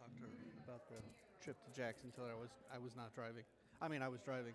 talked to her about the trip to Jackson until I was not driving. I mean, I was driving.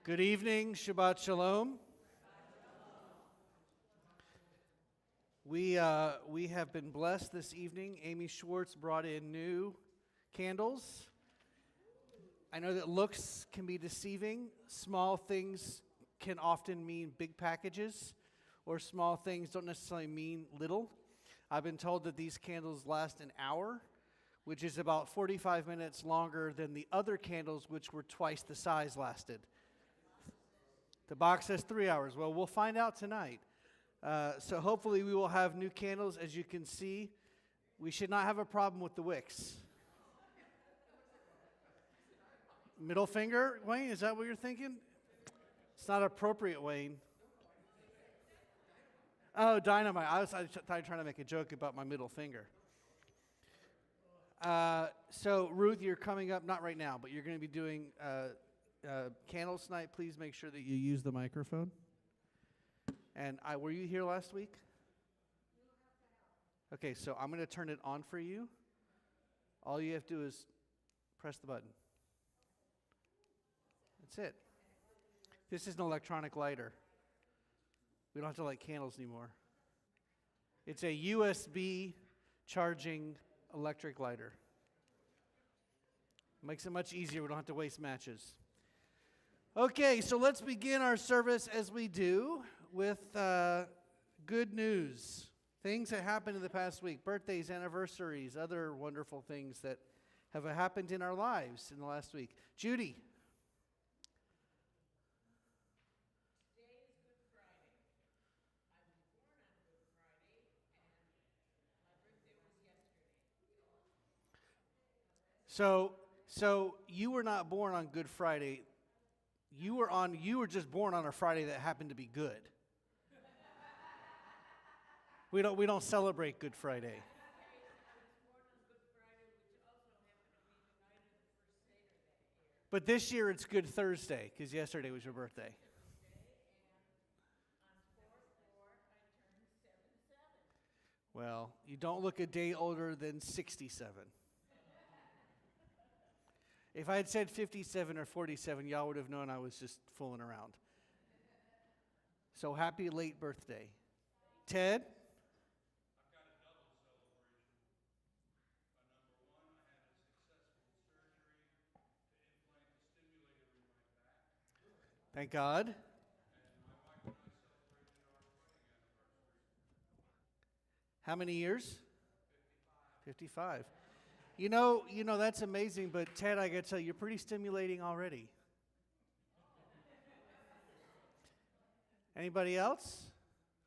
Good evening, Shabbat Shalom. We have been blessed this evening. Amy Schwartz brought in new candles. I know that looks can be deceiving. Small things can often mean big packages, or small things don't necessarily mean little. I've been told that these candles last an hour, which is about 45 minutes longer than the other candles, which were twice the size lasted. The box says 3 hours. Well, we'll find out tonight. So hopefully we will have new candles. As you can see, we should not have a problem with the wicks. Middle finger, Wayne, is that what you're thinking? It's not appropriate, Wayne. Oh, dynamite. I was trying to make a joke about my middle finger. So, Ruth, you're coming up, not right now, but you're going to be doing candles tonight. Please make sure that you use the microphone. And were you here last week? Okay, so I'm going to turn it on for you. All you have to do is press the button. That's it. This is an electronic lighter. We don't have to light candles anymore. It's a USB charging electric lighter. Makes it much easier. We don't have to waste matches. Okay, so let's begin our service as we do with good news. Things that happened in the past week, birthdays, anniversaries, other wonderful things that have happened in our lives in the last week. Judy. Today is Good Friday. I was born on Good Friday, and my birthday was yesterday. So you were not born on Good Friday. You were just born on a Friday that happened to be good. We don't celebrate Good Friday. I was born on Good Friday, which also happened to be the night of the first Seder that year. But this year it's Good Thursday because yesterday was your birthday. And on 4/4, I turned 77. Well, you don't look a day older than 67. If I had said 57 or 47, y'all would have known I was just fooling around. So happy late birthday. Ted? I've got a double celebration. Number one, I had a successful surgery to implant the stimulator in my back. Thank God. And my wife and I celebrated our wedding anniversary. How many years? 55. 55. You know, that's amazing, but Ted, I got to tell you, you're pretty stimulating already. Anybody else?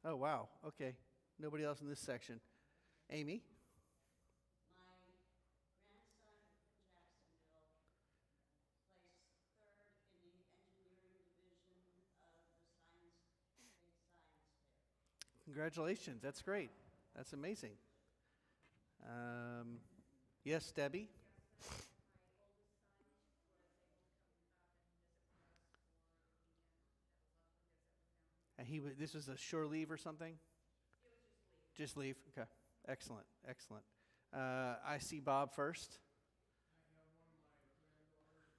Oh, wow. Okay. Nobody else in this section. Amy? My grandson from Jacksonville placed third in the engineering division of the state science fair. Congratulations. That's great. That's amazing. Yes, Debbie? My oldest son was able to come up and visit with us for a weekend. Have a lovely visit with him. And this was a shore leave or something? It was just leave. Just leave? Okay. Excellent. Excellent. I see Bob first. I have one of my granddaughters that live in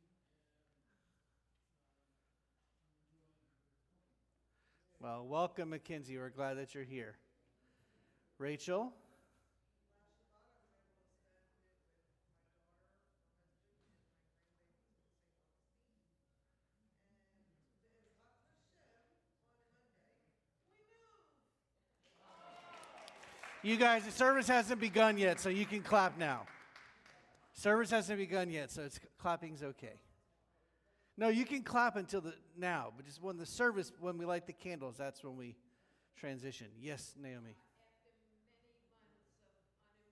Mackenzie, and I'm enjoying her company. Well, welcome, Mackenzie. We're glad that you're here. Rachel? You guys, the service hasn't begun yet, so you can clap now. Service hasn't begun yet, so clapping's okay. No, you can clap until now, but just when the service, when we light the candles, that's when we transition. Yes, Naomi. After many months of unemployment, as she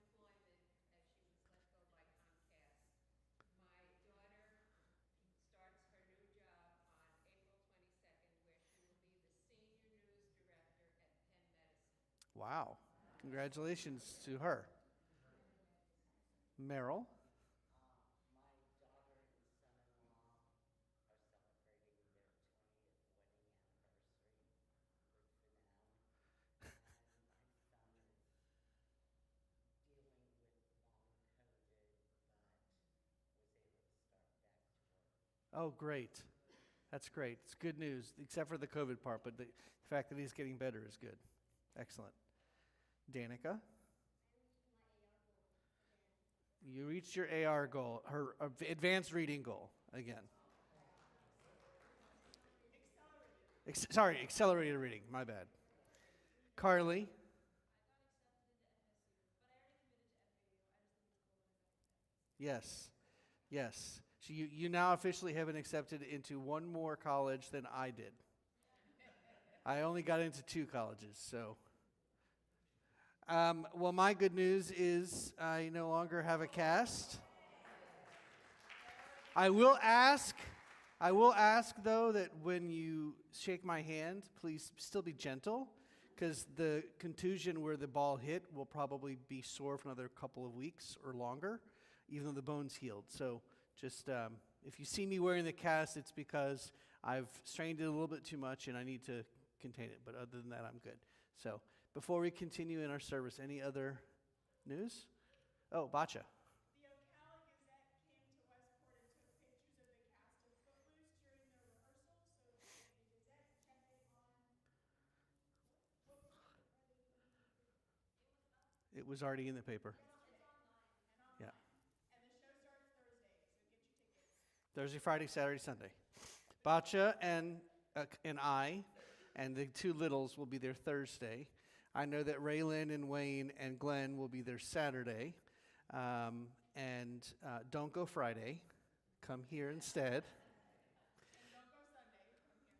was let go by Comcast, my daughter starts her new job on April 22nd, where she will be the senior news director at Penn Medicine. Wow. Congratulations to her. Meryl. My daughter and son-in-law are celebrating their 20th wedding anniversary. Good for them. And my son is dealing with long COVID, but was able to start back to work. Oh, great. That's great. It's good news, except for the COVID part, but the fact that he's getting better is good. Excellent. Danica? You reached your AR goal, her advanced reading goal again. Accelerated reading, my bad. Carly? Yes, yes. So you now officially have been accepted into one more college than I did. I only got into 2 colleges, so. Well, my good news is I no longer have a cast. I will ask though that when you shake my hand, please still be gentle, because the contusion where the ball hit will probably be sore for another couple of weeks or longer, even though the bone's healed. So just if you see me wearing the cast, it's because I've strained it a little bit too much and I need to contain it. But other than that, I'm good. So before we continue in our service, any other news? Oh, Bacha. The Ocala Gazette came to Westport and took pictures of the cast of Footloose during their rehearsal, so the Gazette kept it on. What paper are they putting in the paper? It was already in the paper. Yesterday. And online. Yeah. And the show starts Thursday, so get your tickets. Thursday, Friday, Saturday, Sunday. Bacha and I and the 2 littles will be there Thursday. I know that Raylan and Wayne and Glenn will be there Saturday. And don't go Friday. Come here instead. And don't go Sunday, come here instead.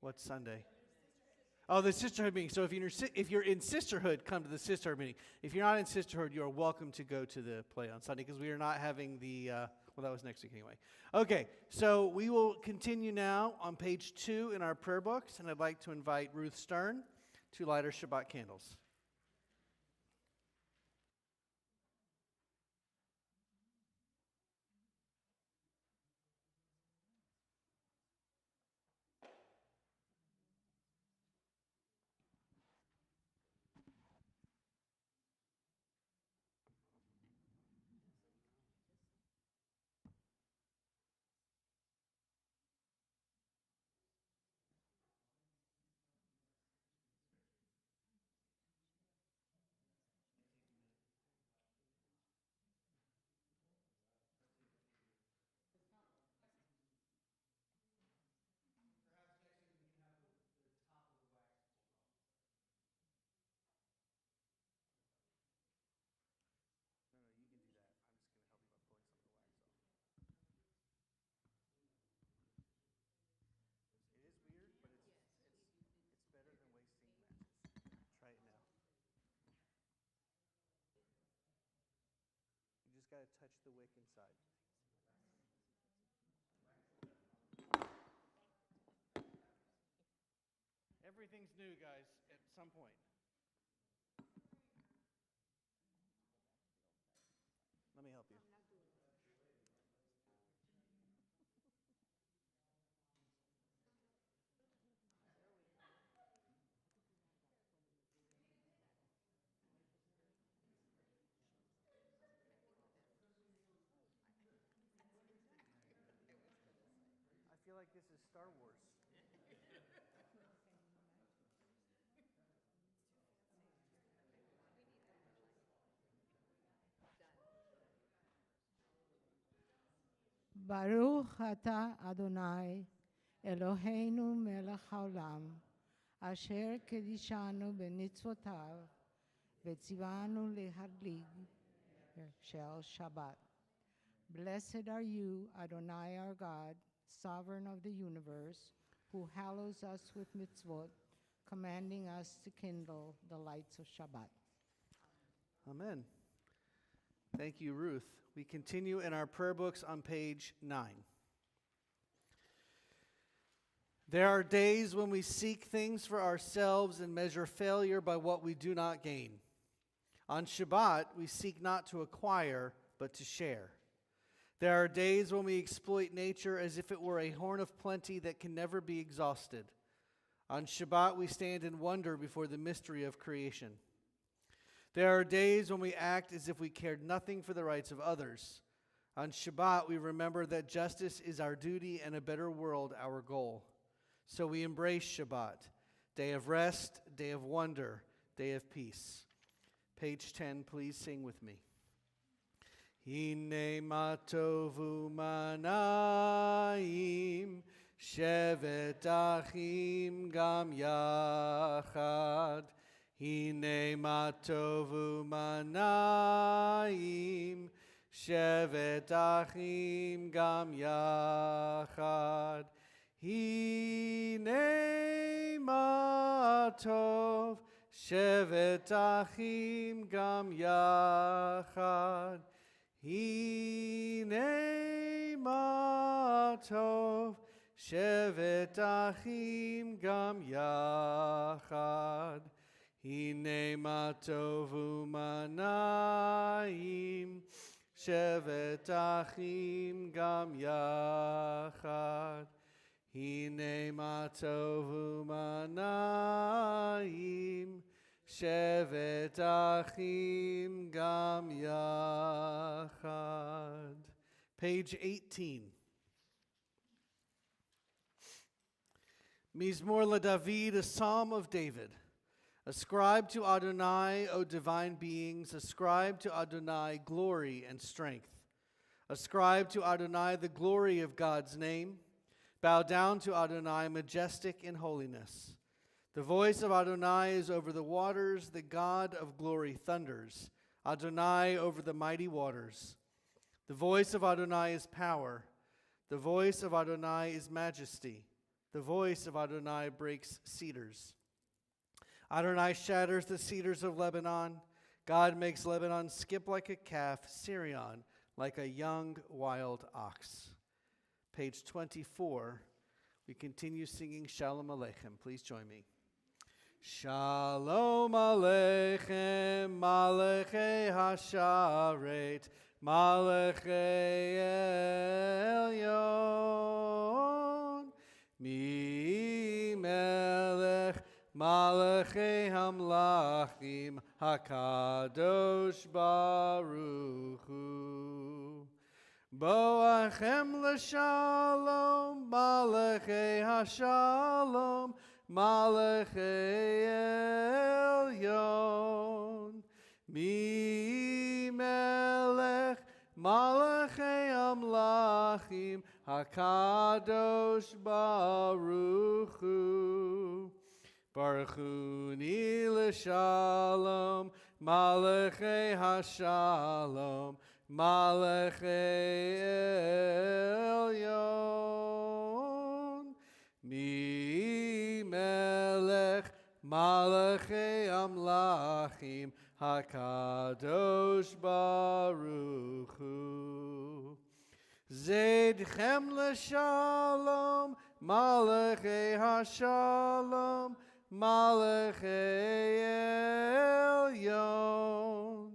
What's Sunday? Oh, the sisterhood meeting. So if you're in sisterhood, come to the sisterhood meeting. If you're not in sisterhood, you are welcome to go to the play on Sunday, because we are not having the, well, that was next week anyway. Okay, so we will continue now on page 2 in our prayer books, and I'd like to invite Ruth Stern to light our Shabbat candles. Try it now. You just got to touch the wick inside. Everything's new, guys, at some point. Let me help you. I feel like this is Star Wars. Baruch atah Adonai, Eloheinu melech haolam, asher kedishanu b'mitzvotav, v'tzivanu lehadlig, shall Shabbat. Blessed are you, Adonai our God, sovereign of the universe, who hallows us with mitzvot, commanding us to kindle the lights of Shabbat. Amen. Thank you, Ruth. We continue in our prayer books on page 9. There are days when we seek things for ourselves and measure failure by what we do not gain. On Shabbat, we seek not to acquire, but to share. There are days when we exploit nature as if it were a horn of plenty that can never be exhausted. On Shabbat, we stand in wonder before the mystery of creation. There are days when we act as if we cared nothing for the rights of others. On Shabbat, we remember that justice is our duty and a better world our goal. So we embrace Shabbat, day of rest, day of wonder, day of peace. Page 10, please sing with me. Hine ma tovu manayim, shevet achim gam yachad. Hine ma tovu manayim, shevet achim gam yachad. Hine ma tov, shevet achim gam yachad. Hine ma tov, shevet achim gam yachad. Hine ma tovu manayim, shevet achim gam yachad. Hine ma tovu manayim, shevet achim gam yachad. Page 18. Mizmor LaDavid, a psalm of David. Ascribe to Adonai, O divine beings, ascribe to Adonai glory and strength. Ascribe to Adonai the glory of God's name. Bow down to Adonai, majestic in holiness. The voice of Adonai is over the waters, the God of glory thunders. Adonai over the mighty waters. The voice of Adonai is power. The voice of Adonai is majesty. The voice of Adonai breaks cedars. Adonai shatters the cedars of Lebanon. God makes Lebanon skip like a calf, Syrian like a young wild ox. Page 24, we continue singing Shalom Aleichem. Please join me. Shalom Aleichem, Malachei Hasharet, Malachei Elyon, Mi Melech, Malachei Hamlachim, HaKadosh Baruch Hu. Boachem l'shalom, Malachei Hashalom, Malachei Elyon. Mi melech, Malachei Amlachim, HaKadosh Baruch Hu. Baruch Hu ni l'shalom, Malachei Hashalom, Malachei Elyon. Mi melech, Malachei Amlachim, HaKadosh Baruch Hu. Zedchem l'shalom, Malachei Hashalom, Malachei Elyon.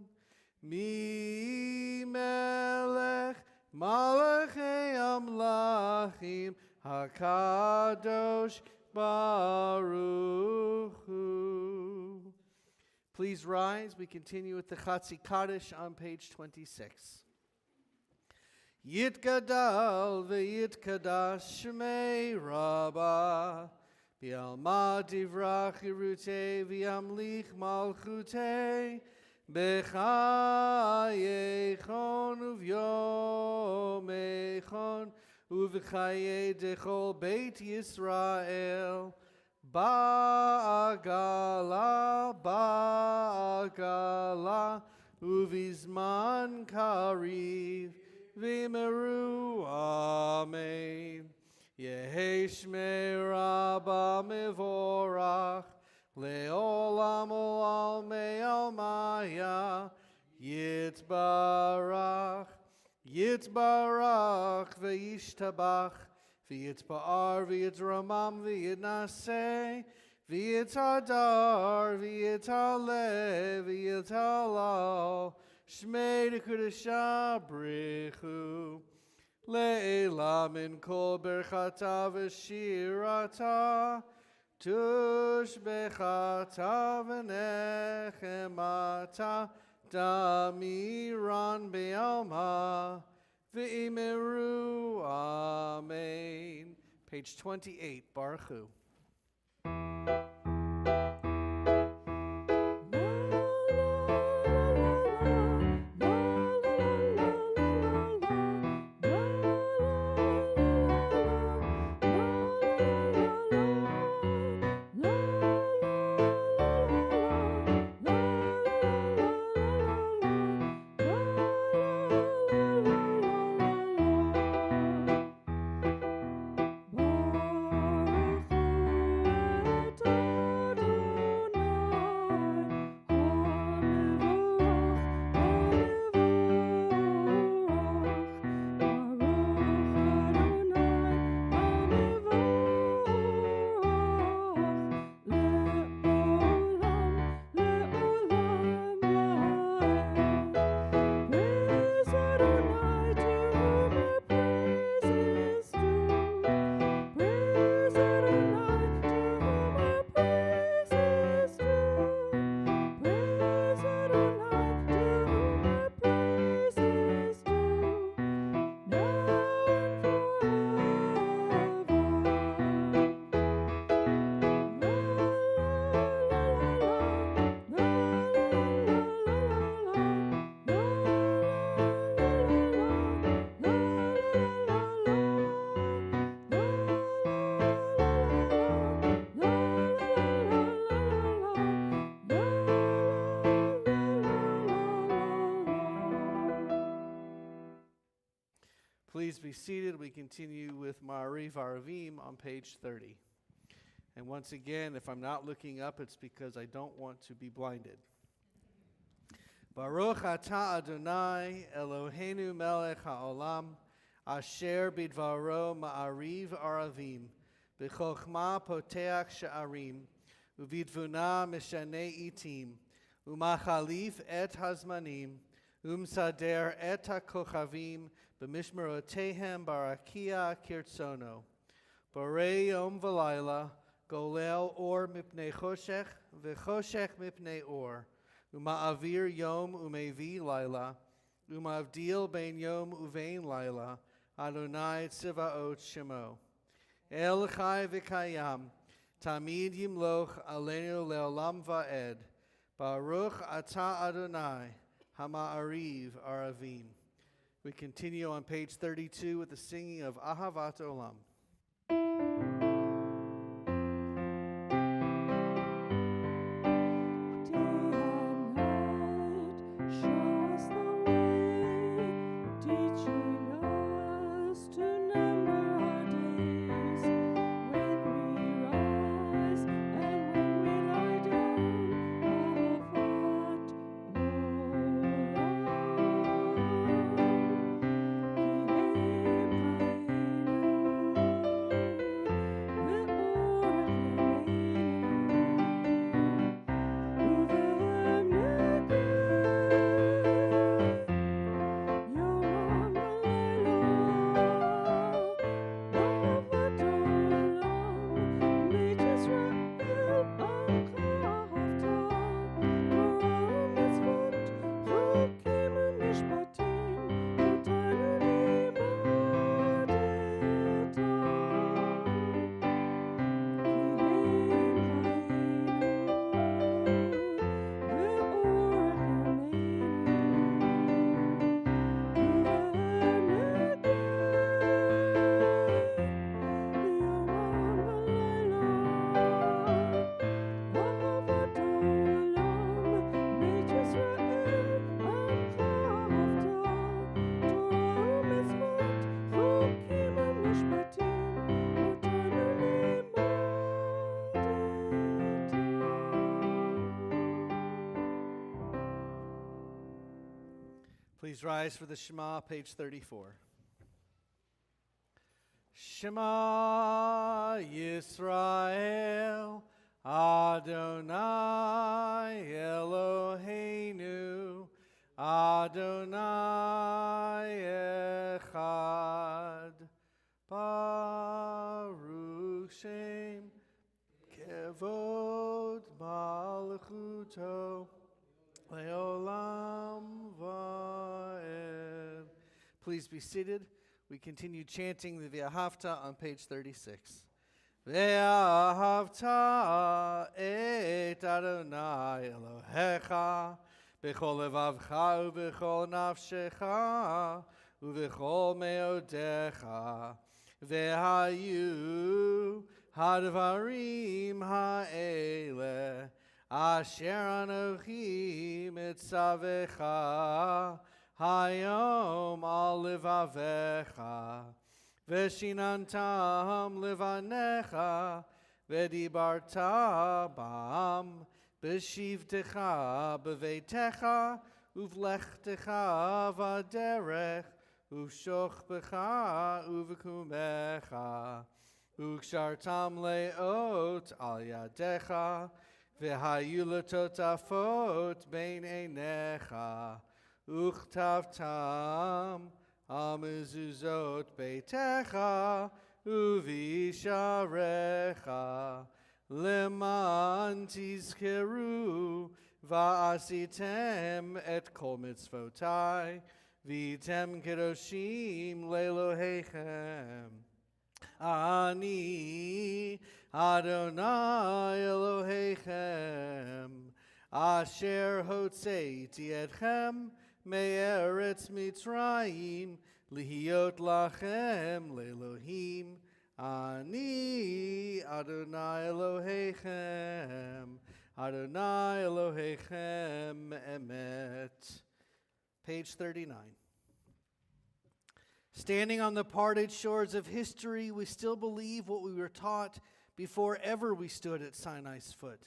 Mi melech, Malachei Amlachim, HaKadosh Baruch Hu. Please rise. We continue with the Chatzi Kaddish on page 26. Yitgadal v'yitkadash shmei Rabbah, B'alma divrach yirutei v'yamlich malchutei, B'chayechon uv'yomechon, uv'chayei dechol Beit Yisrael, Ba'agala, Ba'agala, uvizman kariv v'meru. Amen. Yehi shmei Rabba mevorach le'olam ol'almei almaya yitbarach Yitzbarach v'yishtabach v'yitzba'ar v'yitzramam v'yitnaseh v'yitzadar v'yitzaleh v'yitzalal shmei d'kudesha brichu le'ela min kol berchata v'shirata tush bechata v'nechemata Damiran be'alma ve'imeru. Amen. Page 28, Baruch Hu. Please be seated. We continue with Ma'ariv Aravim on page 30. And once again, if I'm not looking up, it's because I don't want to be blinded. Baruch atah Adonai Eloheinu melech haolam asher bidvaro ma'ariv aravim b'chokhmah poteach sha'arim uvidvuna mishanei itim umachalif et hazmanim umsader et hakochavim b'mishmerotehem barakia kirtsono borei yom v'layla golel or mipnei choshech v'choshech mipnei or Uma'avir yom umevi laila, umavdil ben yom uvein laila, Adonai tzivaot shemo. El chai v'kayam, tamid yimloch aleinu leolam va'ed, Baruch atah Adonai, hama'ariv aravim. We continue on page 32 with the singing of Ahavat Olam. Ki Please rise for the Shema, page 34. Shema Yisrael, Adonai Eloheinu, Adonai Echad, Baruch Shem, Kevod Malchuto, Leolam Vaed. Please be seated. We continue chanting the V'ahavta on page 36. V'ahavta et Adonai Elohecha b'chol levavcha u'b'chol nafshecha u'b'chol meodecha v'hayu hadvarim ha'ele asher anochi mitzavecha hayom al levavecha veshinantam levanecha vedibarta bam b'shivtecha b'veitecha uvlechtecha vaderech uvshochbecha uvekumecha ukshartam leot al yadecha v'hayu letotafot bein einecha Uchtavtam amezuzot beitecha uvisharecha leman tizkeru va'asitem et kol mitzvotai vitem kedoshim lelohechem ani Adonai Elohechem asher hotzeiti etchem Me'eretz Mitzrayim lihiyot lachem le'elohim ani Adonai Elohechem Adonai Elohechem emet. Page 39. Standing on the parted shores of history, we still believe what we were taught before ever we stood at Sinai's foot,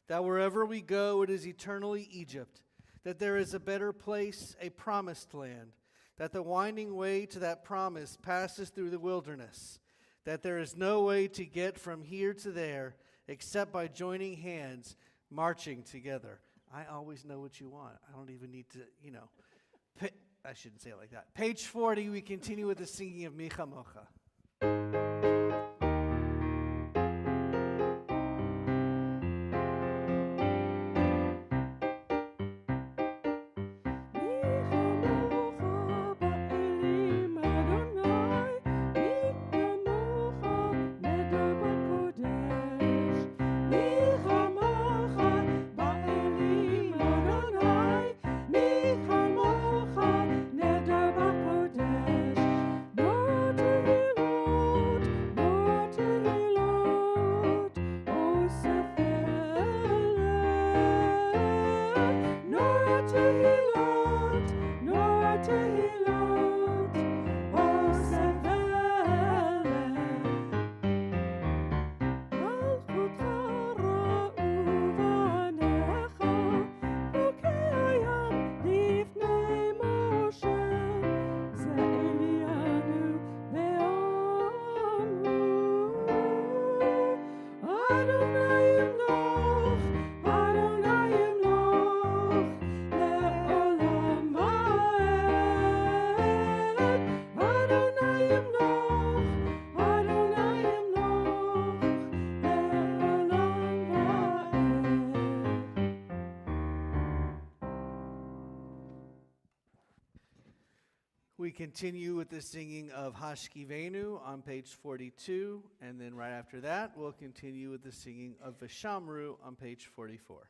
that wherever we go it is eternally Egypt, that there is a better place, a promised land, that the winding way to that promise passes through the wilderness, that there is no way to get from here to there except by joining hands, marching together. I always know what you want. I don't even need to, I shouldn't say it like that. Page 40, we continue with the singing of Micha Mocha. We continue with the singing of Hashkivenu on page 42, and then right after that, we'll continue with the singing of Vishamru on page 44.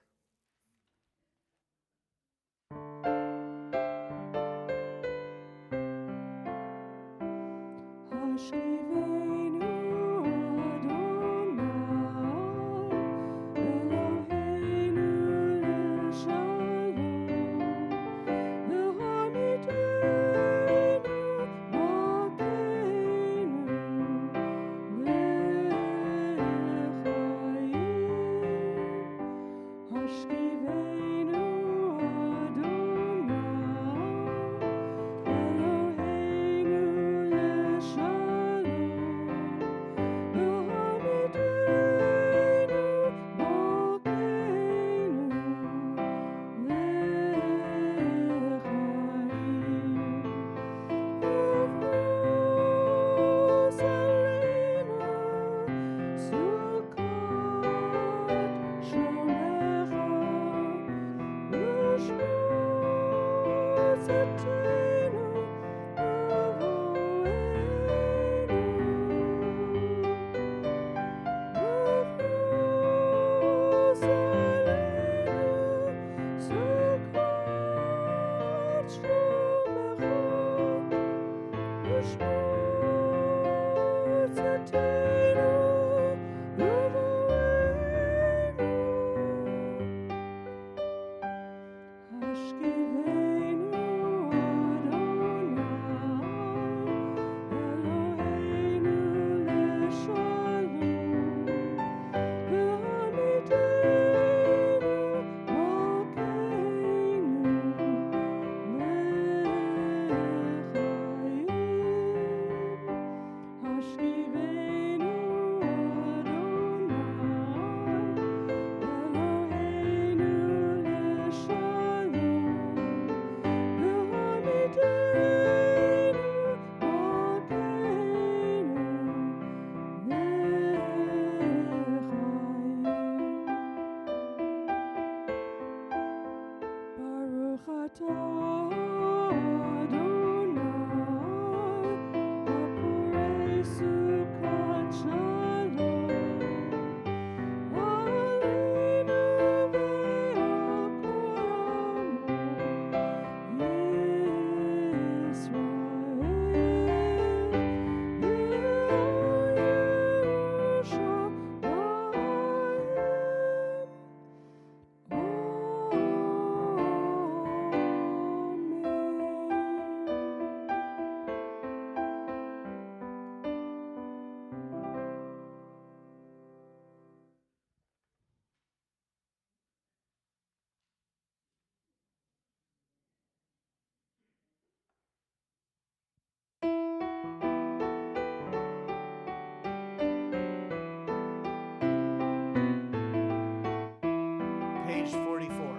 Page 44.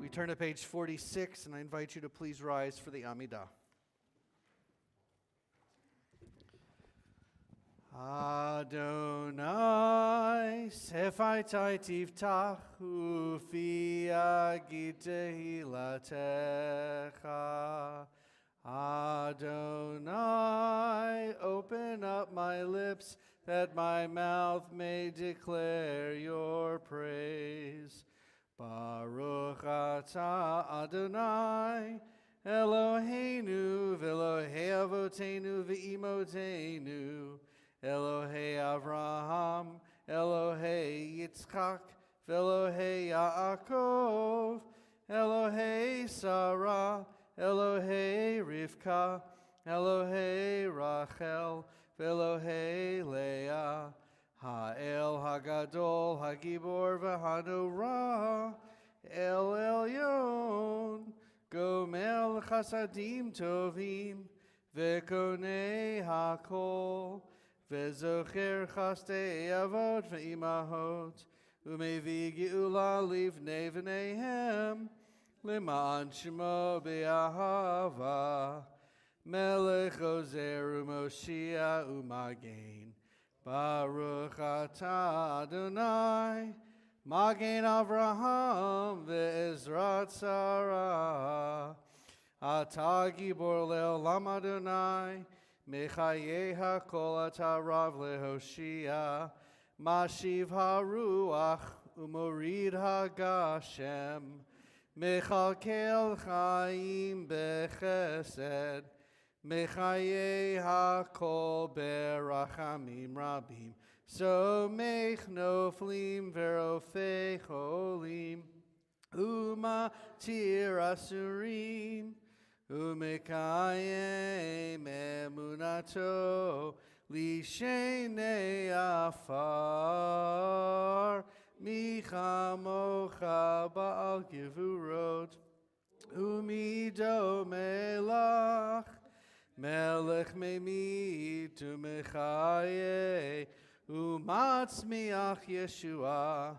We turn to page 46, and I invite you to please rise for the Amidah. Adonai, sefaitai tiftach, ufi agid tehilatecha. Adonai, open up my lips, that my mouth may declare your praise. Baruch atah Adonai, Eloheinu v'Elohei avotenu v'imotenu, Elohei Avraham, Elohei Yitzchak, v'Elohei Yaakov, Elohei Sarah, Elohei Rivka, Elohei Rachel, v'Elohei Leah, Ha'el Hagadol, Hagibor v'Hanorah, El Elyon, Gomel Chasadim Tovim, V'Konei Hakol, V'Zocher Chastei Avot v'Imahot, U'Mevi Geula Livnei V'neihem, L'ma'an Shemo B'Ahava, Melech Ozer U'Moshia U'Magen, Baruch atah Adonai, Magen Avraham ve'Ezrat Sarah. Atah gibor le'olam Adonai, Mechaye hakol atah Rav lehoshia, Mashiv haruach u'morid hagashem, Mechalkel chaim bechesed, Mechaye hakol berachamim rabim. So mech noflim verofei cholim. Umatir asurim. Umekayem emunato. Lishene afar. Michamocha ba'al givurot. Umido melach. Melech memit umechaye. Umatzmiach Yeshua.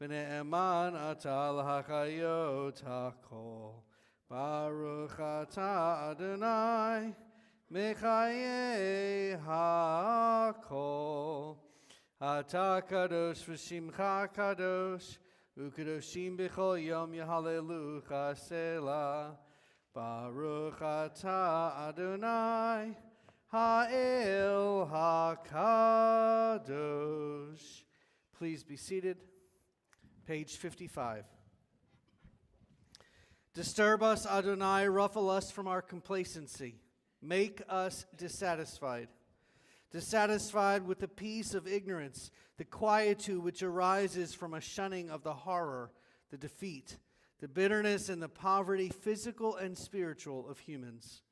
V'ne'eman atal hachayot hakol. Baruch atah Adonai. Mechaye hakol. Ata kadosh v'shimcha kadosh, u'kadoshim b'chol yom yehalelucha selah. Baruch ata Adonai, ha'el hakadosh. Please be seated. Page 55. Disturb us, Adonai, ruffle us from our complacency. Make us dissatisfied. Dissatisfied with the peace of ignorance, the quietude which arises from a shunning of the horror, the defeat, the bitterness and the poverty, physical and spiritual, of humans.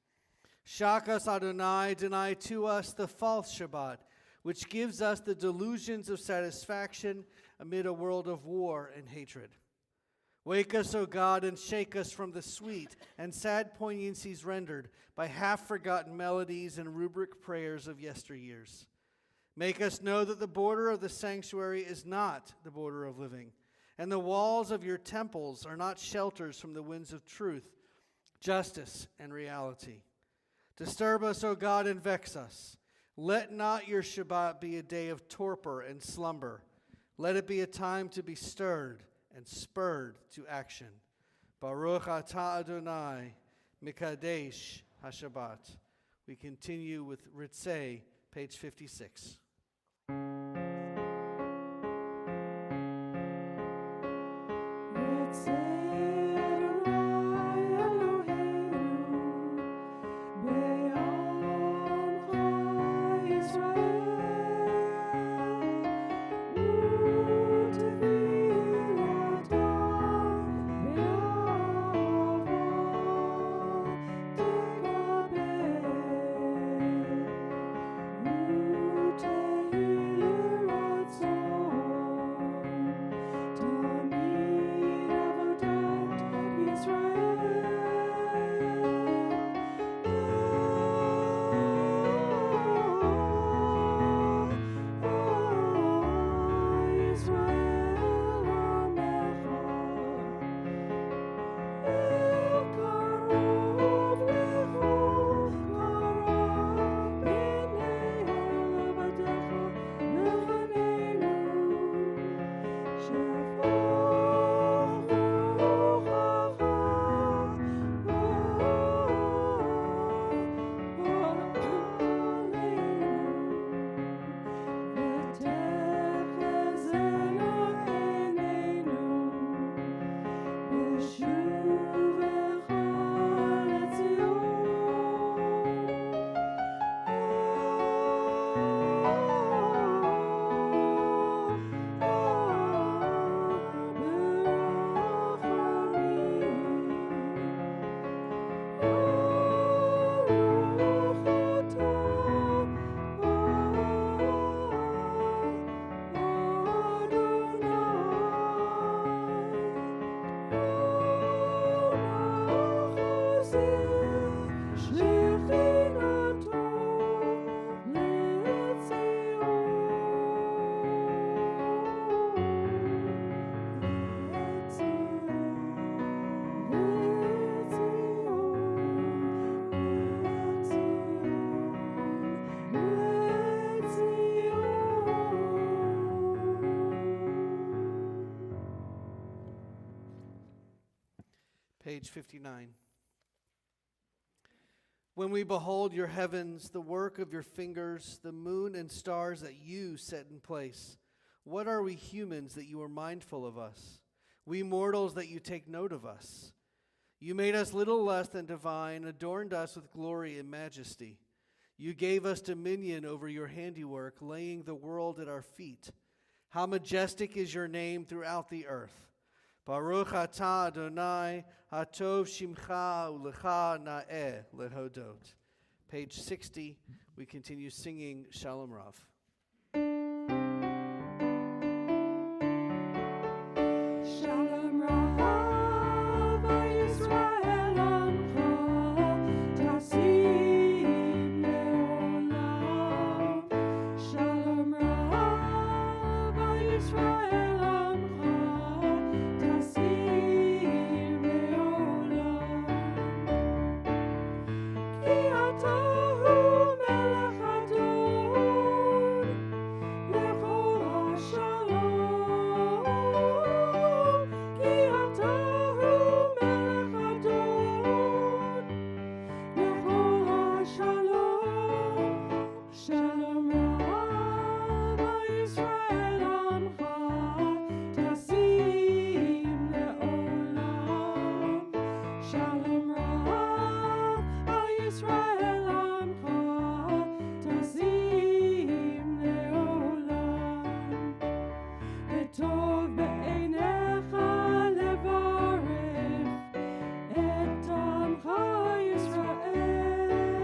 Shakas Adonai, deny to us the false Shabbat, which gives us the delusions of satisfaction amid a world of war and hatred. Wake us, O God, and shake us from the sweet and sad poignancies rendered by half-forgotten melodies and rubric prayers of yesteryears. Make us know that the border of the sanctuary is not the border of living, and the walls of your temples are not shelters from the winds of truth, justice, and reality. Disturb us, O God, and vex us. Let not your Shabbat be a day of torpor and slumber. Let it be a time to be stirred and spurred to action. Baruch atah Adonai, Mikadesh HaShabbat. We continue with Ritzei, page 56. Page 59. When we behold your heavens, the work of your fingers, the moon and stars that you set in place, what are we humans that you are mindful of us? We mortals that you take note of us. You made us little less than divine, adorned us with glory and majesty. You gave us dominion over your handiwork, laying the world at our feet. How majestic is your name throughout the earth. Baruch atah Adonai, hatov shimcha ulecha na'eh lehodot. Page 60, we continue singing Shalom Rav. Shalom Rav, Yisrael Amcha, Tasim Leolam. Shalom Rav, Yisrael Amcha, Tasim Leolam. Ki ata hu melech adon, lechol hashalom. Ki ata hu melech adon, lechol hashalom. Shalom Rav, Yisrael Amcha, Tasim Leolam. Shalom Rav, Yisrael Amcha, Tasim Leolam. וטוב בעיניך לברך את עמך ישראל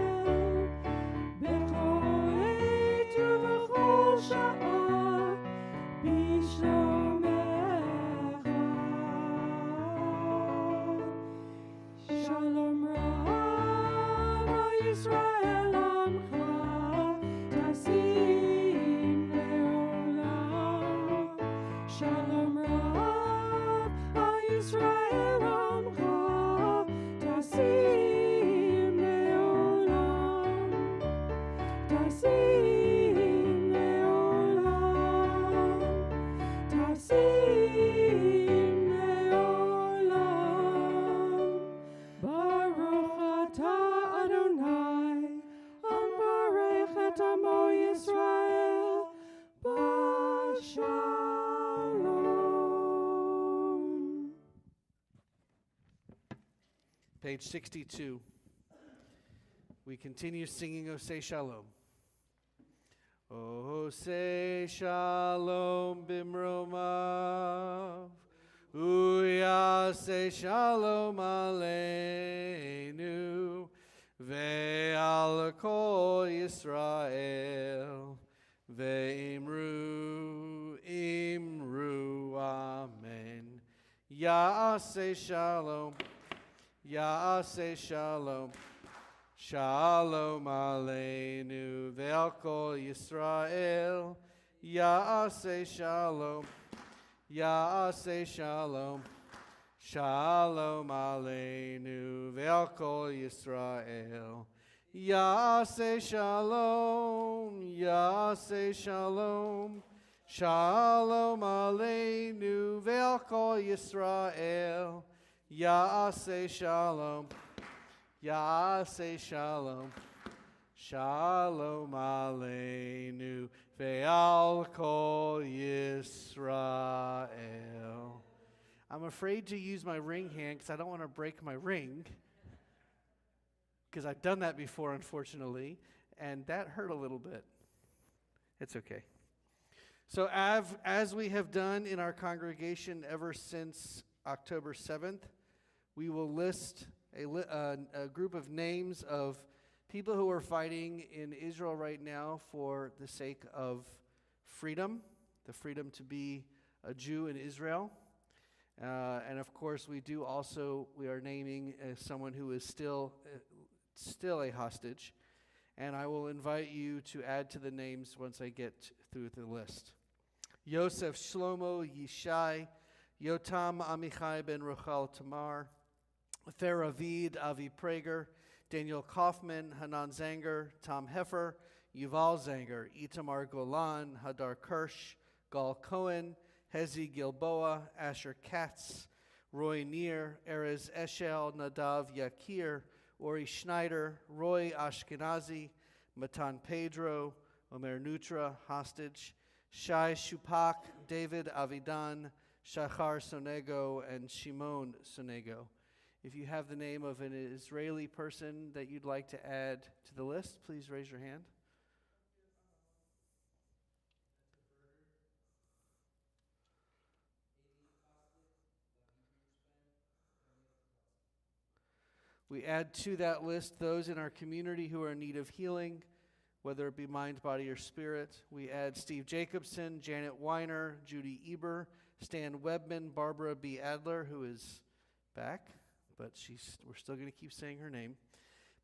בכל עת ובכל שעה בשלומך. שלום רב ישראל עמך תשים לעולם. Shalom Rav, Yisrael Amcha, Tasim Leolam. Tasim Leolam. Tasim Leolam. Baruch atah Adonai, Amvarech et amo Yisrael, Shalom. Page 62. We continue singing Oseh Shalom. Oseh Shalom bimromav, Uyaseh Shalom aleinu, ve'al kol Yisrael, ve'imru, imru, amen. Ya'aseh Shalom, Ya'aseh Shalom, Shalom aleinu ve'al kol Yisrael. Ya'aseh Shalom, Ya'aseh Shalom, Shalom aleinu ve'al kol Yisrael. Ya'aseh Shalom, Ya'aseh Shalom, Shalom aleinu ve'al kol Yisrael. Ya'aseh Shalom, Ya'aseh Shalom, Shalom aleinu ve'al kol Yisrael. I'm afraid to use my ring hand because I don't want to break my ring, because I've done that before, unfortunately, and that hurt a little bit. It's okay. So as we have done in our congregation ever since October 7th, we will list a group of names of people who are fighting in Israel right now for the sake of freedom, the freedom to be a Jew in Israel. And of course, we are naming someone who is still a hostage. And I will invite you to add to the names once I get through the list. Yosef Shlomo Yishai, Yotam Amichai ben Rochal Tamar, Theravid Avi Prager, Daniel Kaufman, Hanan Zanger, Tom Heffer, Yuval Zanger, Itamar Golan, Hadar Kirsch, Gal Cohen, Hezi Gilboa, Asher Katz, Roy Neer, Erez Eshel, Nadav Yakir, Ori Schneider, Roy Ashkenazi, Matan Pedro, Omer Nutra, hostage, Shai Shupak, David Avidan, Shachar Sonego, and Shimon Sonego. If you have the name of an Israeli person that you'd like to add to the list, please raise your hand. We add to that list those in our community who are in need of healing, whether it be mind, body, or spirit. We add Steve Jacobson, Janet Weiner, Judy Eber, Stan Webman, Barbara B. Adler, who is back, but we're still going to keep saying her name.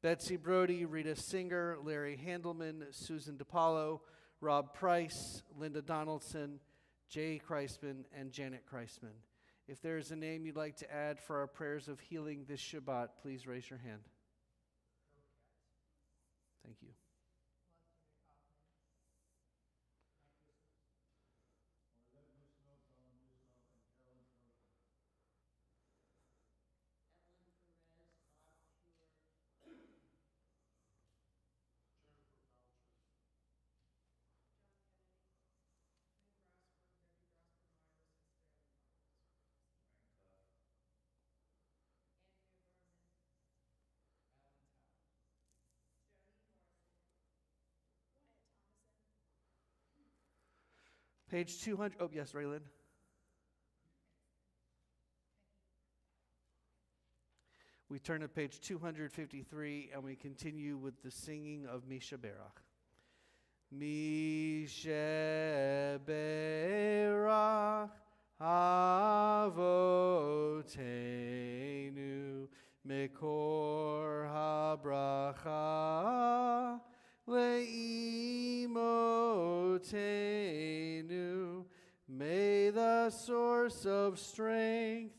Betsy Brody, Rita Singer, Larry Handelman, Susan DePaulo, Rob Price, Linda Donaldson, Jay Kreisman, and Janet Kreisman. If there is a name you'd like to add for our prayers of healing this Shabbat, please raise your hand. Thank you. Evelyn Perez, Bob Pure, Jennifer Boucher. John Kennedy, Lynn Grasberg, Debbie Grasberg Myers, Esther Ellen Myers. Andrea Berman, Joni Morgan. Wyatt Thomason. Page 200. Oh, yes, Raylan. We turn to page 253 and we continue with the singing of Misha Berach. Misha Berach Avotenu Mekor HaBracha Leimotenu. May the source of strength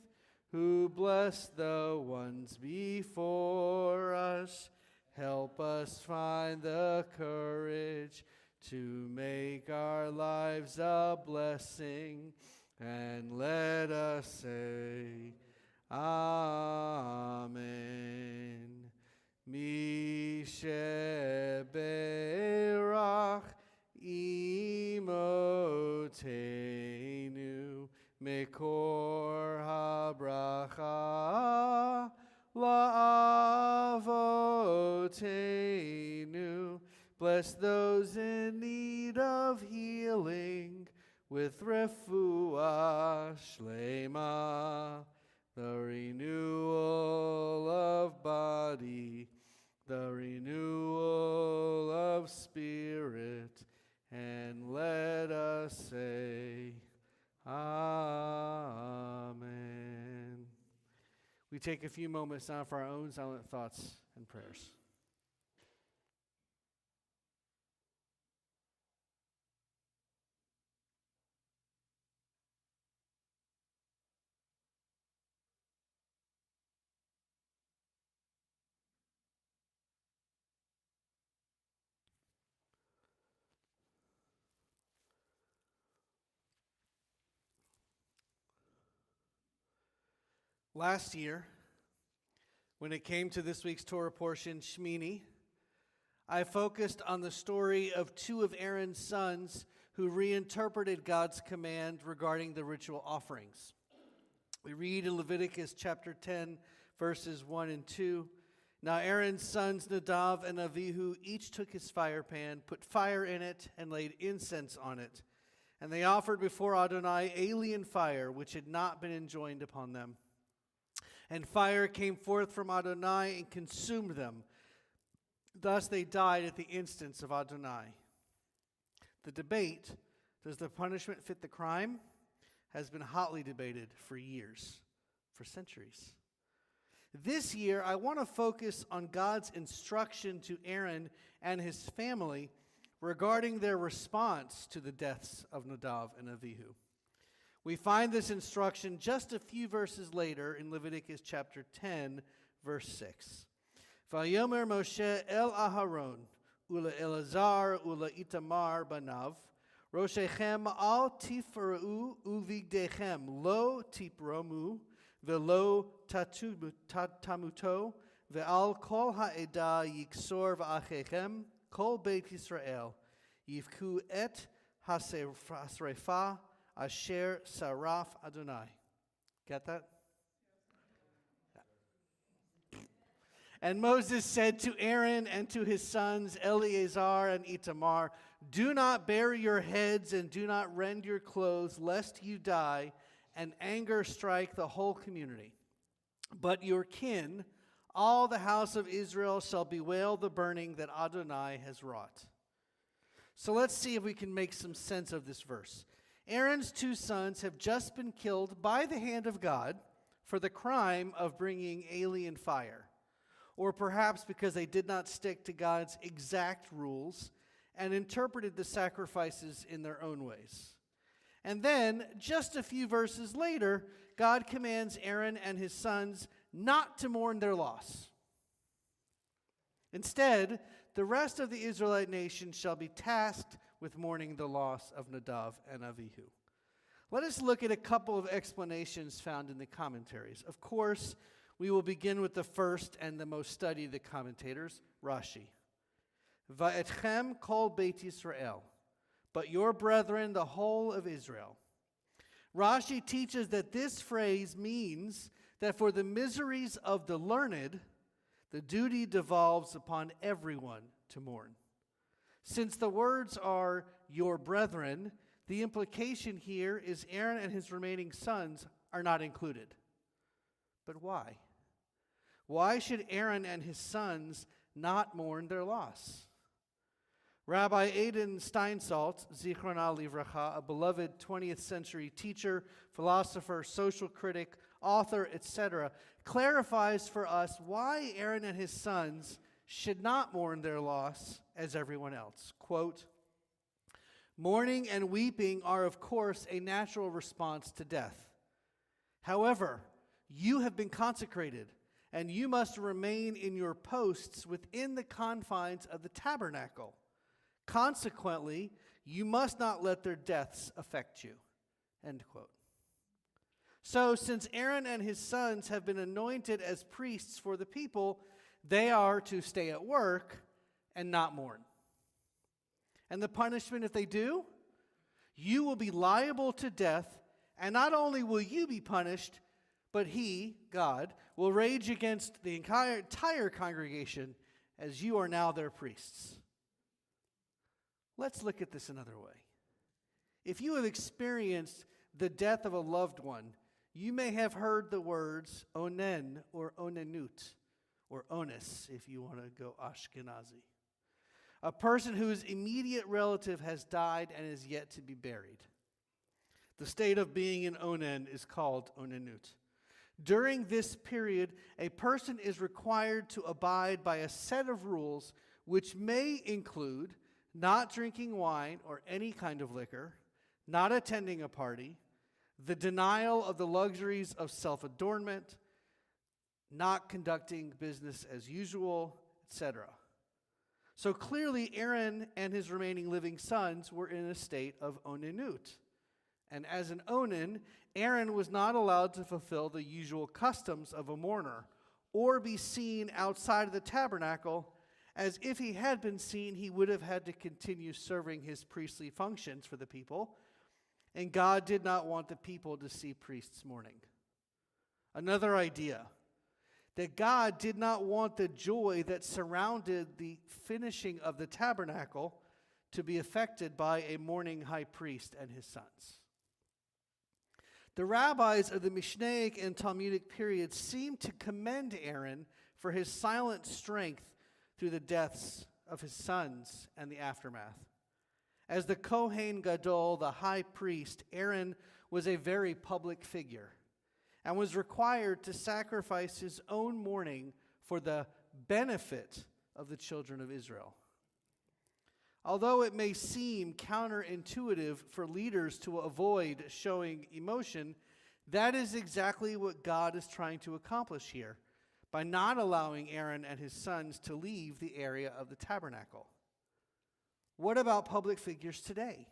who bless the ones before us, help us find the courage to make our lives a blessing, and let us say, Amen. Mishe Berach Imotenu Mekor HaBracha La'avotenu. Bless those in need of healing with refuah shlema, the renewal of body, the renewal of spirit, and let us say, Amen. We take a few moments now for our own silent thoughts and prayers. Last year, when it came to this week's Torah portion, Shmini, I focused on the story of two of Aaron's sons who reinterpreted God's command regarding the ritual offerings. We read in Leviticus chapter 10, verses 1 and 2, Now Aaron's sons Nadav and Avihu each took his fire pan, put fire in it, and laid incense on it. And they offered before Adonai alien fire, which had not been enjoined upon them. And fire came forth from Adonai and consumed them. Thus they died at the instance of Adonai. The debate, does the punishment fit the crime, has been hotly debated for years, for centuries. This year, I want to focus on God's instruction to Aaron and his family regarding their response to the deaths of Nadav and Avihu. We find this instruction just a few verses later in Leviticus chapter 10, verse 6. Vayomer Moshe el Aharon, ula Elazar, ula Itamar banav, Roshechem al tifra'u uvigdechem, lo tipromu, velo tamuto, ve'al kol ha'eda yiksor v'achechem, kol beit Yisrael, yivku et hasrefa, Asher Saraf Adonai. Get that? And Moses said to Aaron and to his sons Eleazar and Itamar, "Do not bury your heads and do not rend your clothes, lest you die, and anger strike the whole community. But your kin, all the house of Israel, shall bewail the burning that Adonai has wrought." So let's see if we can make some sense of this verse. Aaron's 2 sons have just been killed by the hand of God for the crime of bringing alien fire, or perhaps because they did not stick to God's exact rules and interpreted the sacrifices in their own ways. And then, just a few verses later, God commands Aaron and his sons not to mourn their loss. Instead, the rest of the Israelite nation shall be tasked with mourning the loss of Nadav and Avihu. Let us look at a couple of explanations found in the commentaries. Of course, we will begin with the first and the most studied of the commentators, Rashi. Va'etchem kol Beit Yisrael, but your brethren, the whole of Israel. Rashi teaches that this phrase means that for the miseries of the learned, the duty devolves upon everyone to mourn. Since the words are your brethren, the implication here is Aaron and his remaining sons are not included. But why? Why should Aaron and his sons not mourn their loss? Rabbi Adin Steinsaltz, Zichrona Livracha, a beloved 20th century teacher, philosopher, social critic, author, etc., clarifies for us why Aaron and his sons should not mourn their loss as everyone else. Quote, "Mourning and weeping are, of course, a natural response to death. However, you have been consecrated, and you must remain in your posts within the confines of the tabernacle. Consequently, you must not let their deaths affect you." End quote. So, since Aaron and his sons have been anointed as priests for the people, they are to stay at work and not mourn. And the punishment if they do? You will be liable to death, and not only will you be punished, but he, God, will rage against the entire congregation as you are now their priests. Let's look at this another way. If you have experienced the death of a loved one, you may have heard the words onen or onenut, or onis if you want to go Ashkenazi. A person whose immediate relative has died and is yet to be buried. The state of being in onen is called onenut. During this period, a person is required to abide by a set of rules which may include not drinking wine or any kind of liquor, not attending a party, the denial of the luxuries of self-adornment, not conducting business as usual, etc. So clearly, Aaron and his remaining living sons were in a state of onenut. And as an onen, Aaron was not allowed to fulfill the usual customs of a mourner or be seen outside of the tabernacle, as if he had been seen, he would have had to continue serving his priestly functions for the people, and God did not want the people to see priests mourning. Another idea, that God did not want the joy that surrounded the finishing of the tabernacle to be affected by a mourning high priest and his sons. The rabbis of the Mishnaic and Talmudic periods seem to commend Aaron for his silent strength through the deaths of his sons and the aftermath. As the Kohen Gadol, the high priest, Aaron was a very public figure and was required to sacrifice his own mourning for the benefit of the children of Israel. Although it may seem counterintuitive for leaders to avoid showing emotion, that is exactly what God is trying to accomplish here by not allowing Aaron and his sons to leave the area of the tabernacle. What about public figures today?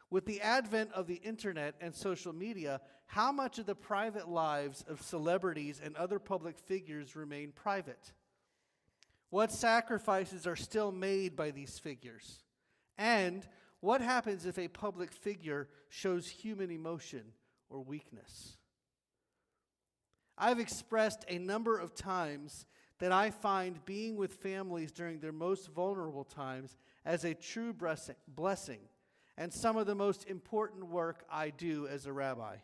With the advent of the internet and social media, how much of the private lives of celebrities and other public figures remain private? What sacrifices are still made by these figures? And what happens if a public figure shows human emotion or weakness? I've expressed a number of times that I find being with families during their most vulnerable times as a true blessing and some of the most important work I do as a rabbi.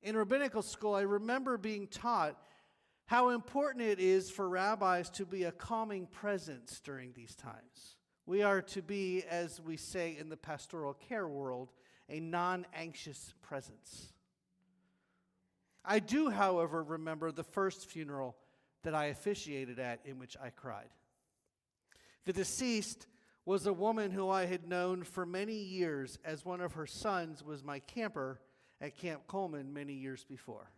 In rabbinical school, I remember being taught how important it is for rabbis to be a calming presence during these times. We are to be, as we say in the pastoral care world, a non-anxious presence. I do, however, remember the first funeral that I officiated at in which I cried. The deceased was a woman who I had known for many years, as one of her sons was my camper at Camp Coleman many years before.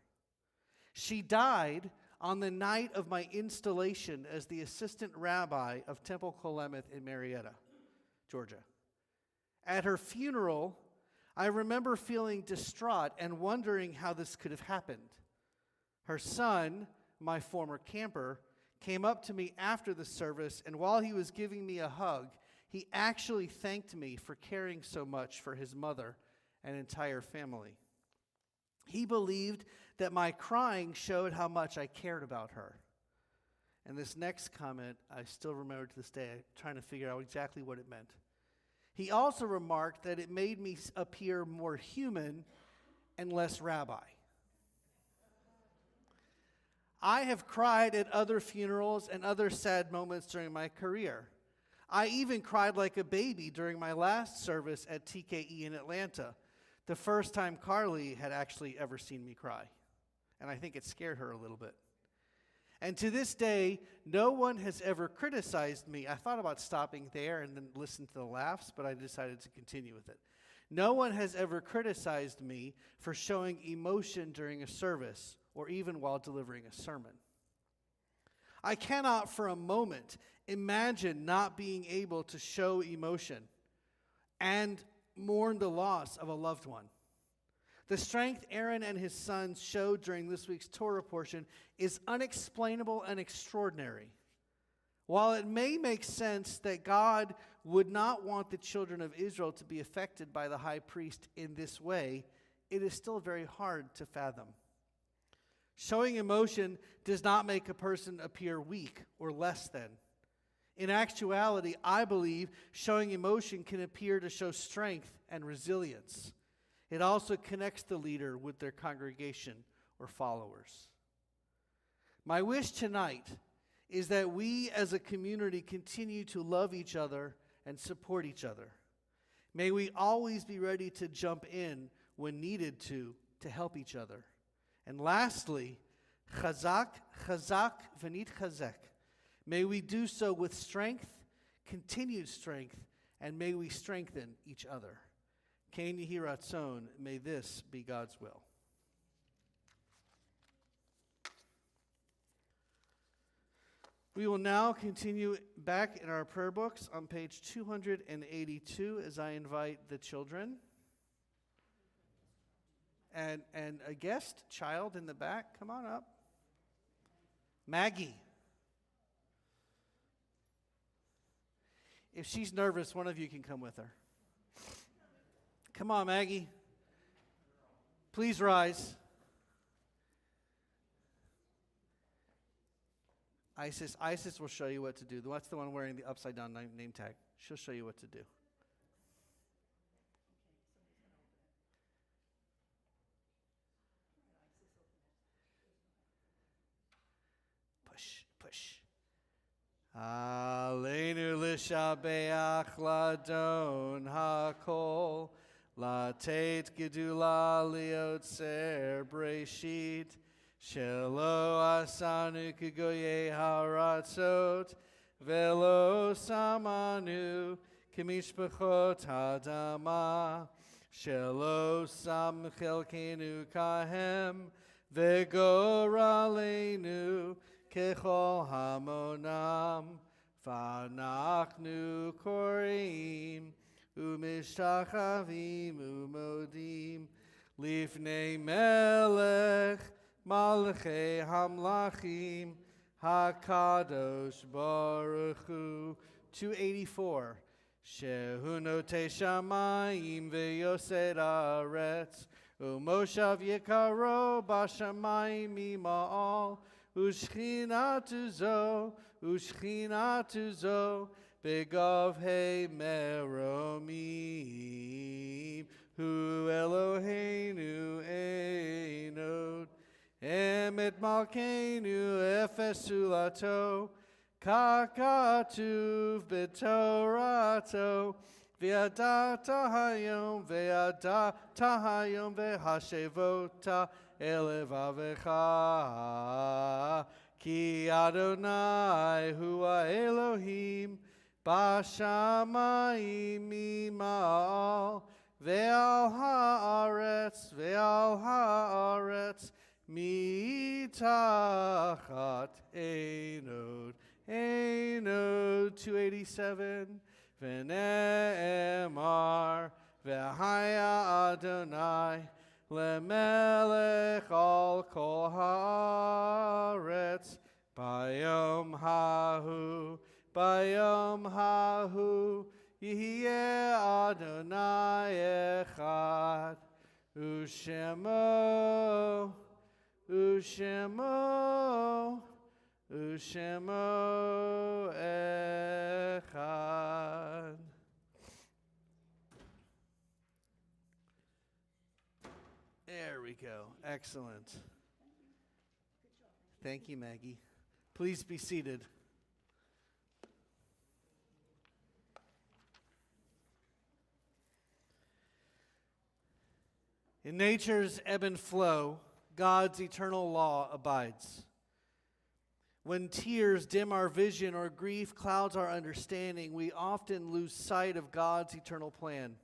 She died on the night of my installation as the assistant rabbi of Temple Kolemeth in Marietta, Georgia. At her funeral, I remember feeling distraught and wondering how this could have happened. Her son, my former camper, came up to me after the service, and while he was giving me a hug, he actually thanked me for caring so much for his mother and entire family. He believed that my crying showed how much I cared about her. And this next comment, I still remember to this day, trying to figure out exactly what it meant. He also remarked that it made me appear more human and less rabbi. I have cried at other funerals and other sad moments during my career. I even cried like a baby during my last service at TKE in Atlanta, the first time Carly had actually ever seen me cry. And I think it scared her a little bit. And to this day, no one has ever criticized me. I thought about stopping there and then listen to the laughs, but I decided to continue with it. No one has ever criticized me for showing emotion during a service or even while delivering a sermon. I cannot for a moment imagine not being able to show emotion and mourn the loss of a loved one. The strength Aaron and his sons showed during this week's Torah portion is unexplainable and extraordinary. While it may make sense that God would not want the children of Israel to be affected by the high priest in this way, it is still very hard to fathom. Showing emotion does not make a person appear weak or less than. In actuality, I believe showing emotion can appear to show strength and resilience. It also connects the leader with their congregation or followers. My wish tonight is that we as a community continue to love each other and support each other. May we always be ready to jump in when needed to help each other. And lastly, chazak, chazak, v'nit chazek. May we do so with strength, continued strength, and may we strengthen each other. Ken Yehi Ratzon, may this be God's will. We will now continue back in our prayer books on page 282 as I invite the children. And a guest child in the back, come on up. Maggie. If she's nervous, one of you can come with her. Come on, Maggie. Please rise. Isis will show you what to do. That's the one wearing the upside down name tag. She'll show you what to do. Push. Aleinu l'shabeach ladon hakol, latet gedula liotzer breshit, shelo asanu kegoye haratzot, velo samanu kemishpachot hadama, shelo sam chelkenu kahem, vegoralenu Kechol hamonam, v'anachnu korim, u'mishtachavim u'modim, lifnei melech, malchei hamlachim, hakadosh baruch hu. 284. Shehu notei shamayim ve'yosed haaretz, u'moshav yikaro b'shamayim ima'al, Ushchinatu zo, Ushchinatu zo, Begov he meromim, Hu Eloheinu einod, Emet malkeinu efesulato, Kakatuv betorato, Ve'adata hayom ve'hashevota elevavecha, Ki Adonai hua Elohim, Bashamayim mima'al, Ve'al ha'aretz, Mitachat einod, 287. V'ne'emar, v'haya Adonai, lemelech al kol haaretz, bayom hahu, yihyeh Adonai echad, u'shemo, echad. There we go. Excellent. Thank you, Maggie. Please be seated. In nature's ebb and flow, God's eternal law abides. When tears dim our vision or grief clouds our understanding, we often lose sight of God's eternal plan.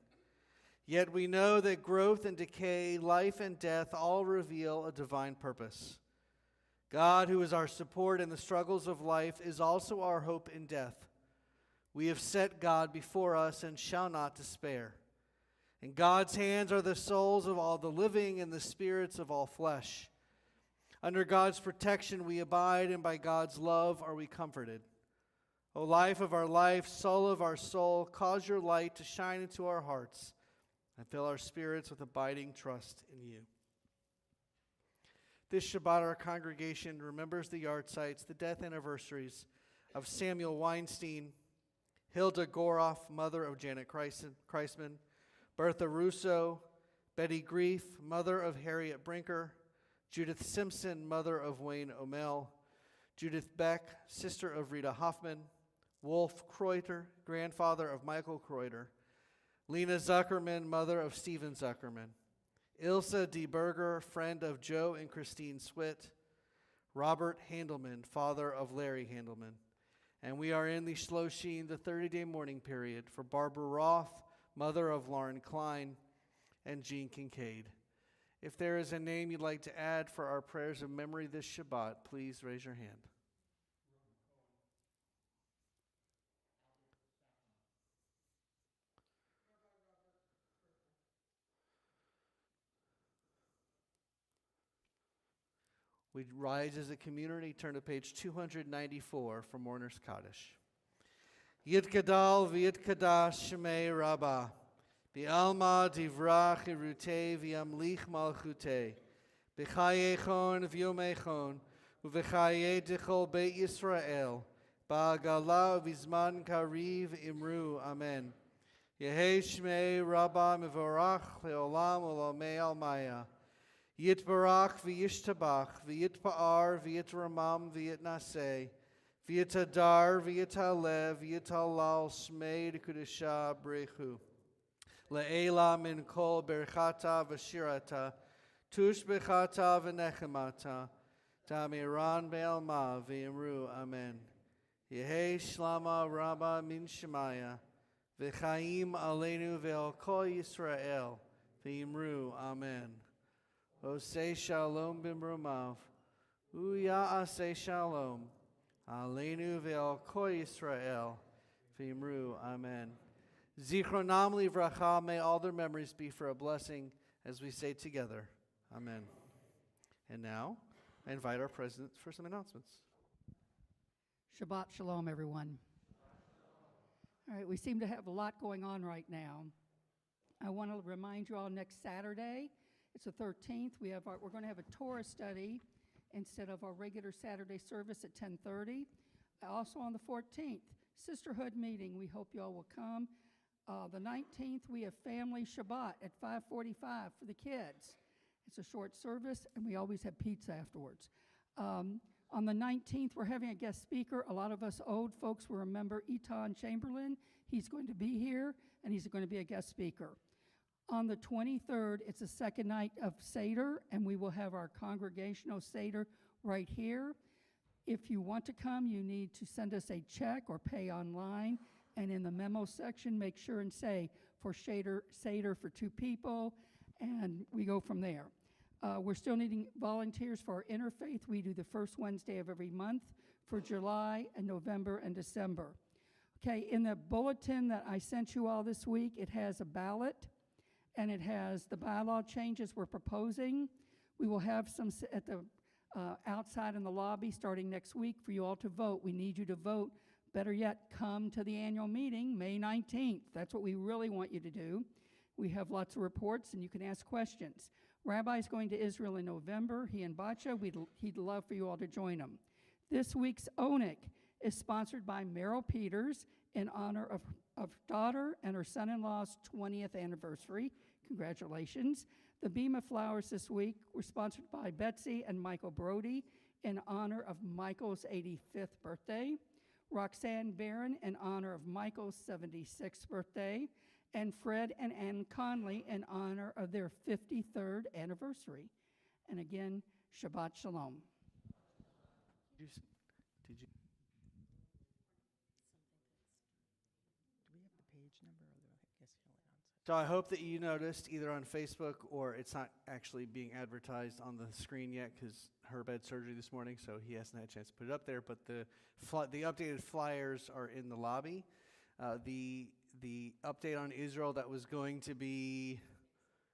Yet we know that growth and decay, life and death all reveal a divine purpose. God, who is our support in the struggles of life, is also our hope in death. We have set God before us and shall not despair. In God's hands are the souls of all the living and the spirits of all flesh. Under God's protection we abide, and by God's love are we comforted. O life of our life, soul of our soul, cause your light to shine into our hearts and fill our spirits with abiding trust in you. This Shabbat, our congregation remembers the yard sites, the death anniversaries of Samuel Weinstein, Hilda Goroff, mother of Janet Kreisman, Bertha Russo, Betty Grief, mother of Harriet Brinker, Judith Simpson, mother of Wayne O'Mell, Judith Beck, sister of Rita Hoffman, Wolf Kreuter, grandfather of Michael Kreuter, Lena Zuckerman, mother of Stephen Zuckerman, Ilsa D. Berger, friend of Joe and Christine Swit, Robert Handelman, father of Larry Handelman. And we are in the Shloshim, the 30-day mourning period, for Barbara Roth, mother of Lauren Klein, and Jean Kincaid. If there is a name you'd like to add for our prayers of memory this Shabbat, please raise your hand. We rise as a community, turn to page 294 for Mourner's Kaddish. Yitkadal v'yitkadash shemei Rabbah, B'alma divrach irutei v'yamlich malchutei, B'chayechon v'yomechon, U'v'chaye dichol Beit Yisrael, Ba'agala v'zman kariv imru, Amen. Yehei shmei Rabbah mevorach le'olam u'lamei almaya, Yitbarach v'yishtabach, v'yitpa'ar v'yitramam v'yitnaseh, v'yitadar v'yitalev v'yitalal shmei d'kudesha brechu. Le'ela min kol berchata v'shirata, tush bechata v'nechemata, tamiran be'alma v'yimru, Amen. Yehei shlama rabba min shemaya, v'chaim aleinu ve'al kol Yisrael, v'yimru, Amen. Osei shalom b'mrumav, u'ya'asei shalom, aleinu ve'al kol Yisrael, v'yimru, Amen. Zichronam livracha, may all their memories be for a blessing as we say together, Amen. And now, I invite our president for some announcements. Shabbat Shalom, everyone. All right, we seem to have a lot going on right now. I want to remind you all next Saturday, it's the 13th, we're going to have a Torah study instead of our regular Saturday service at 10:30. Also on the 14th, Sisterhood meeting. We hope you all will come. The 19th, we have Family Shabbat at 5:45 for the kids. It's a short service, and we always have pizza afterwards. On the 19th, we're having a guest speaker. A lot of us old folks will remember Eton Chamberlain. He's going to be here, and he's going to be a guest speaker. On the 23rd, it's the second night of Seder, and we will have our congregational Seder right here. If you want to come, you need to send us a check or pay online. And in the memo section, make sure and say for Seder for 2 people, and we go from there. We're still needing volunteers for our interfaith. We do the first Wednesday of every month for July and November and December. Okay, in the bulletin that I sent you all this week, it has a ballot, and it has the bylaw changes we're proposing. We will have some at the outside in the lobby starting next week for you all to vote. We need you to vote. Better yet, come to the annual meeting, May 19th. That's what we really want you to do. We have lots of reports, and you can ask questions. Rabbi's going to Israel in November. He and Bacha, he'd love for you all to join him. This week's ONIC is sponsored by Meryl Peters in honor of daughter and her son-in-law's 20th anniversary. Congratulations. The Bema Flowers this week were sponsored by Betsy and Michael Brody in honor of Michael's 85th birthday. Roxanne Barron in honor of Michael's 76th birthday, and Fred and Ann Conley in honor of their 53rd anniversary. And again, Shabbat Shalom. Did you? Do we have the page number? Or I guess you only on. So I hope that you noticed either on Facebook or it's not actually being advertised on the screen yet because Herb had surgery this morning, so he hasn't had a chance to put it up there. But the updated flyers are in the lobby. The update on Israel that was going to be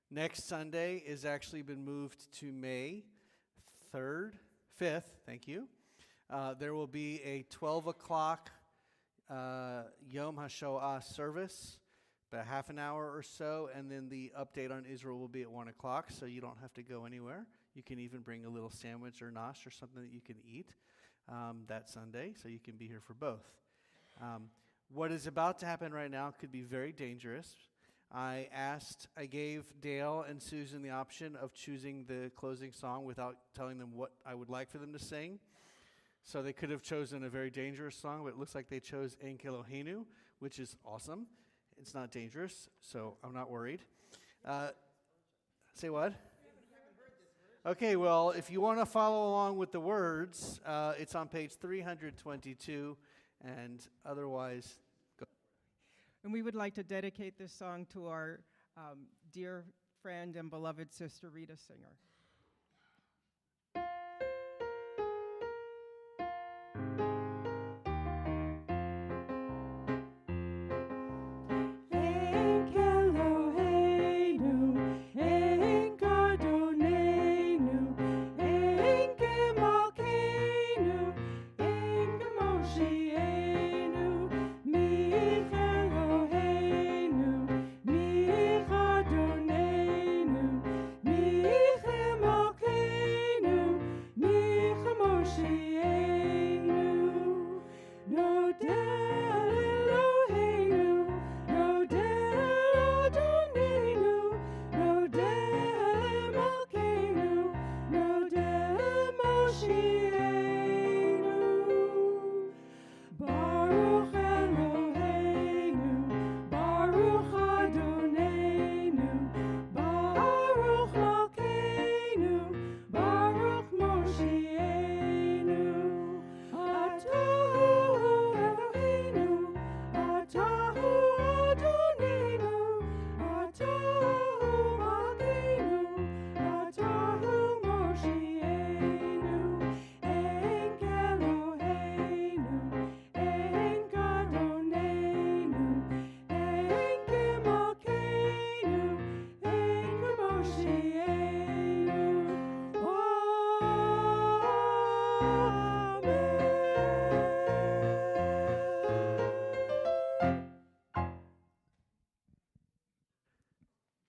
next Sunday is actually been moved to May 5th. Thank you. There will be a 12 o'clock Yom HaShoah service, about half an hour or so, and then the update on Israel will be at 1 o'clock, so you don't have to go anywhere. You can even bring a little sandwich or nosh or something that you can eat that Sunday, so you can be here for both. What is about to happen right now could be very dangerous. I gave Dale and Susan the option of choosing the closing song without telling them what I would like for them to sing. So they could have chosen a very dangerous song, but it looks like they chose En Kelohenu, which is awesome. It's not dangerous, so I'm not worried. Say what? Okay, well, if you want to follow along with the words, it's on page 322, and otherwise, go. And we would like to dedicate this song to our dear friend and beloved sister, Rita Singer.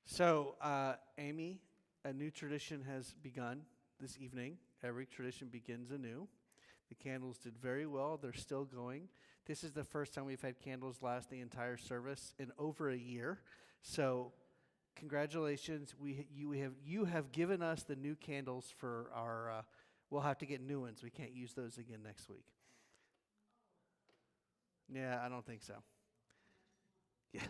So, Amy, a new tradition has begun this evening Every tradition begins anew. The candles did very well. They're still going. This is the first time we've had candles last the entire service in over a year. So congratulations. You have given us the new candles for our, we'll have to get new ones. We can't use those again next week. Yeah, I don't think so. Yeah.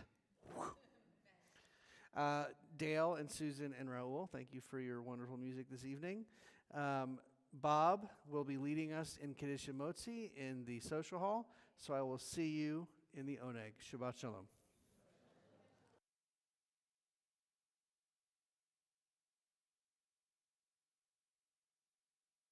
Dale and Susan and Raul, thank you for your wonderful music this evening. Bob will be leading us in Kaddish Motzi in the social hall, so I will see you in the Oneg. Shabbat Shalom.